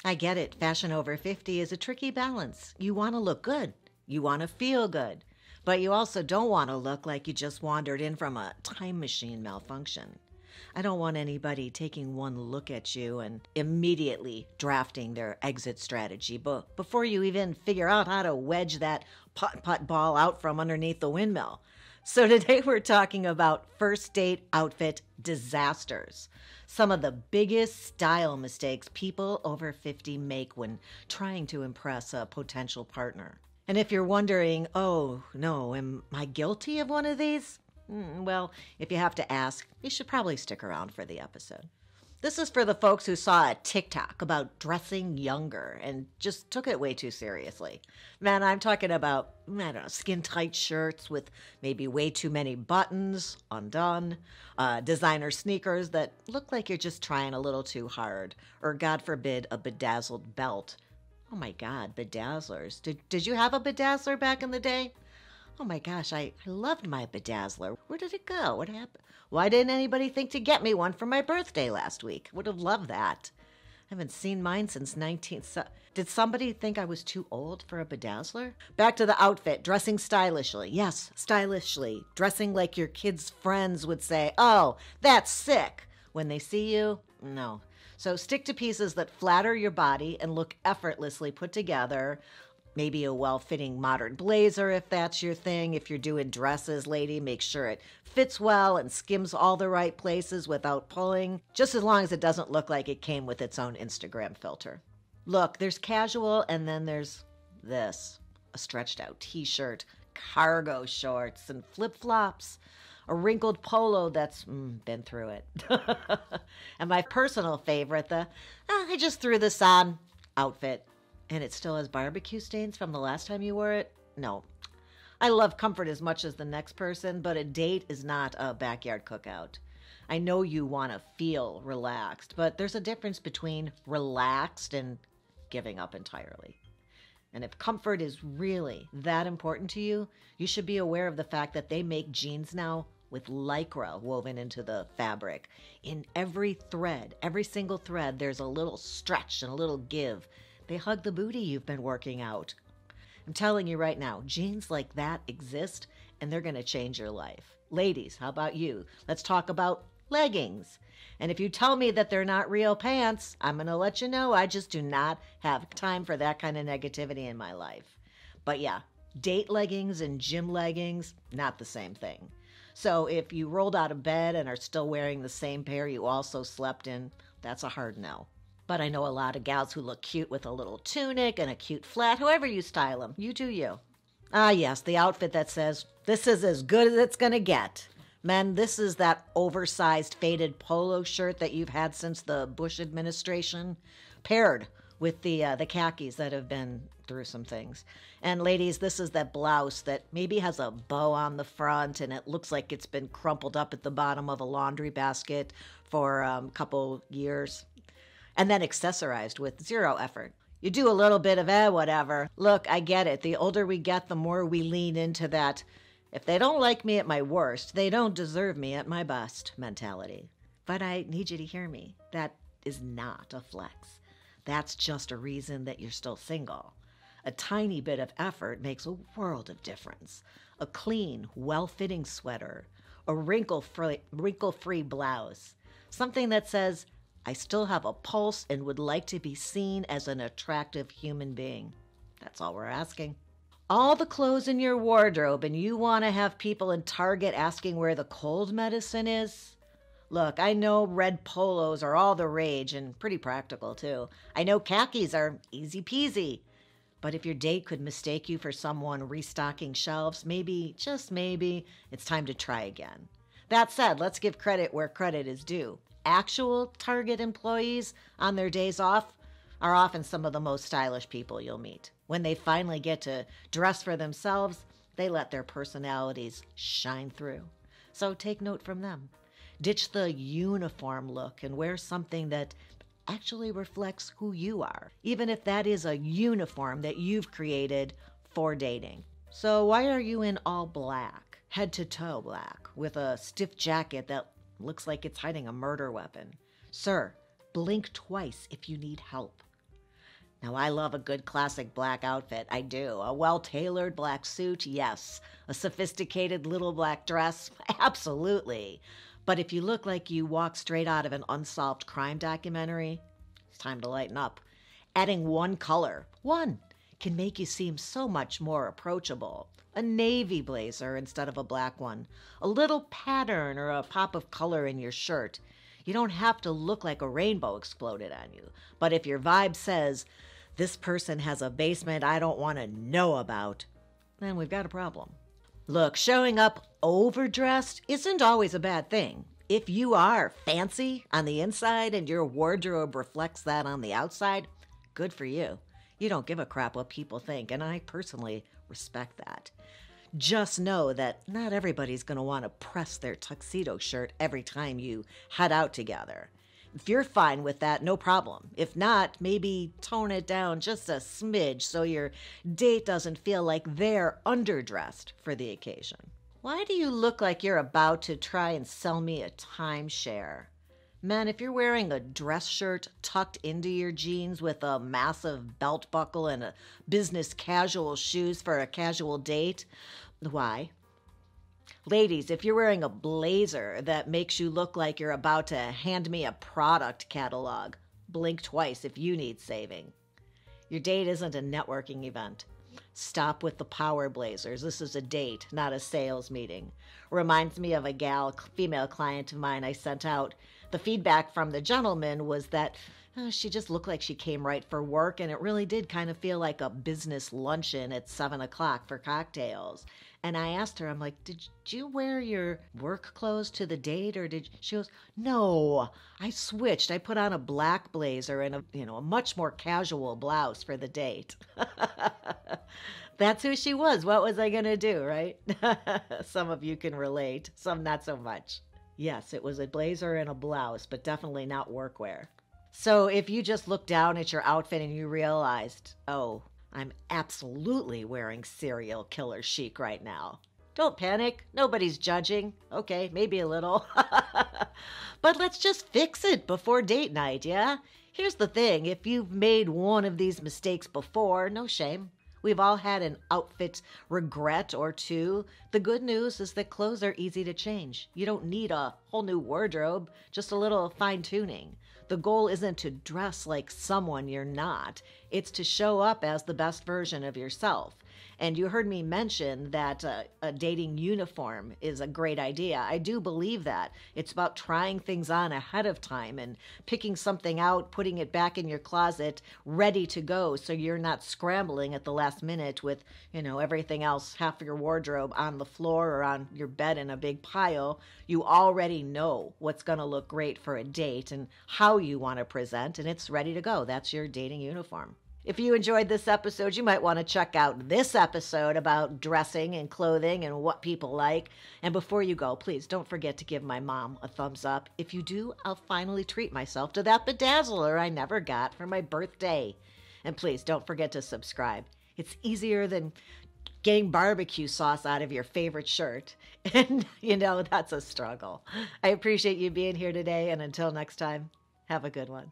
I get it. Fashion over 50 is a tricky balance. You want to look good. You want to feel good. But you also don't want to look like you just wandered in from a time machine malfunction. I don't want anybody taking one look at you and immediately drafting their exit strategy before you even figure out how to wedge that putt-putt ball out from underneath the windmill. So today we're talking about first date outfit disasters. Some of the biggest style mistakes people over 50 make when trying to impress a potential partner. And if you're wondering, oh no, am I guilty of one of these? Well, if you have to ask, you should probably stick around for the episode. This is for the folks who saw a TikTok about dressing younger and just took it way too seriously. Man, I'm talking about, skin-tight shirts with maybe way too many buttons, undone, designer sneakers that look like you're just trying a little too hard, or God forbid, a bedazzled belt. Oh my God, bedazzlers. Did you have a bedazzler back in the day? Oh my gosh, I loved my bedazzler. Where did it go? What happened? Why didn't anybody think to get me one for my birthday last week? Would have loved that. I haven't seen mine since 19... Did somebody think I was too old for a bedazzler? Back to the outfit, dressing stylishly. Yes, stylishly. Dressing like your kids' friends would say, oh, that's sick. When they see you, no. So stick to pieces that flatter your body and look effortlessly put together. Maybe a well-fitting modern blazer if that's your thing. If you're doing dresses, lady, make sure it fits well and skims all the right places without pulling, just as long as it doesn't look like it came with its own Instagram filter. Look, there's casual and then there's this, a stretched out t-shirt, cargo shorts, and flip-flops, a wrinkled polo that's been through it. And my personal favorite, I just threw this on outfit. And it still has barbecue stains from the last time you wore it? No. I love comfort as much as the next person, but a date is not a backyard cookout. I know you want to feel relaxed, but there's a difference between relaxed and giving up entirely. And if comfort is really that important to you, you should be aware of the fact that they make jeans now with Lycra woven into the fabric. In every thread, every single thread, there's a little stretch and a little give. They hug the booty you've been working out. I'm telling you right now, jeans like that exist, and they're going to change your life. Ladies, how about you? Let's talk about leggings. And if you tell me that they're not real pants, I'm going to let you know I just do not have time for that kind of negativity in my life. But yeah, date leggings and gym leggings, not the same thing. So if you rolled out of bed and are still wearing the same pair you also slept in, that's a hard no. But I know a lot of gals who look cute with a little tunic and a cute flat, however you style them. You do you. Ah, yes, the outfit that says, this is as good as it's going to get. Men, this is that oversized faded polo shirt that you've had since the Bush administration, paired with the khakis that have been through some things. And ladies, this is that blouse that maybe has a bow on the front and it looks like it's been crumpled up at the bottom of a laundry basket for a couple years. And then accessorized with zero effort. You do a little bit of whatever. Look, I get it. The older we get, the more we lean into that, if they don't like me at my worst, they don't deserve me at my best mentality. But I need you to hear me. That is not a flex. That's just a reason that you're still single. A tiny bit of effort makes a world of difference. A clean, well-fitting sweater. A wrinkle-free blouse. Something that says, I still have a pulse and would like to be seen as an attractive human being. That's all we're asking. All the clothes in your wardrobe and you want to have people in Target asking where the cold medicine is? Look, I know red polos are all the rage and pretty practical too. I know khakis are easy peasy. But if your date could mistake you for someone restocking shelves, maybe, just maybe, it's time to try again. That said, let's give credit where credit is due. Actual Target employees on their days off are often some of the most stylish people you'll meet. When they finally get to dress for themselves, they let their personalities shine through. So take note from them. Ditch the uniform look and wear something that actually reflects who you are, even if that is a uniform that you've created for dating. So why are you in all black, head to toe black, with a stiff jacket that looks like it's hiding a murder weapon? Sir, blink twice if you need help. Now, I love a good classic black outfit. I do. A well-tailored black suit, yes. A sophisticated little black dress, absolutely. But if you look like you walked straight out of an unsolved crime documentary, it's time to lighten up. Adding one color, one, can make you seem so much more approachable. A navy blazer instead of a black one. A little pattern or a pop of color in your shirt. You don't have to look like a rainbow exploded on you. But if your vibe says, this person has a basement I don't want to know about, then we've got a problem. Look, showing up overdressed isn't always a bad thing. If you are fancy on the inside and your wardrobe reflects that on the outside, good for you. You don't give a crap what people think, and I personally respect that. Just know that not everybody's going to want to press their tuxedo shirt every time you head out together. If you're fine with that, no problem. If not, maybe tone it down just a smidge so your date doesn't feel like they're underdressed for the occasion. Why do you look like you're about to try and sell me a timeshare? Men, if you're wearing a dress shirt tucked into your jeans with a massive belt buckle and a business casual shoes for a casual date, why? Ladies, if you're wearing a blazer that makes you look like you're about to hand me a product catalog, blink twice if you need saving. Your date isn't a networking event. Stop with the power blazers. This is a date, not a sales meeting. Reminds me of a female client of mine I sent out. The feedback from the gentleman was that she just looked like she came right for work, and it really did kind of feel like a business luncheon at 7 o'clock for cocktails. And I asked her, I'm like, did you wear your work clothes to the date, or she goes, no, I switched. I put on a black blazer and a much more casual blouse for the date. That's who she was. What was I going to do, right? Some of you can relate, some not so much. Yes, it was a blazer and a blouse, but definitely not workwear. So if you just looked down at your outfit and you realized, oh, I'm absolutely wearing serial killer chic right now. Don't panic. Nobody's judging. Okay, maybe a little. But let's just fix it before date night, yeah? Here's the thing. If you've made one of these mistakes before, no shame. We've all had an outfit regret or two. The good news is that clothes are easy to change. You don't need a whole new wardrobe, just a little fine-tuning. The goal isn't to dress like someone you're not. It's to show up as the best version of yourself. And you heard me mention that a dating uniform is a great idea. I do believe that. It's about trying things on ahead of time and picking something out, putting it back in your closet, ready to go, so you're not scrambling at the last minute with, everything else, half of your wardrobe on the floor or on your bed in a big pile. You already know what's going to look great for a date and how you want to present, and it's ready to go. That's your dating uniform. If you enjoyed this episode, you might want to check out this episode about dressing and clothing and what people like. And before you go, please don't forget to give my mom a thumbs up. If you do, I'll finally treat myself to that bedazzler I never got for my birthday. And please don't forget to subscribe. It's easier than getting barbecue sauce out of your favorite shirt. And, that's a struggle. I appreciate you being here today. And until next time, have a good one.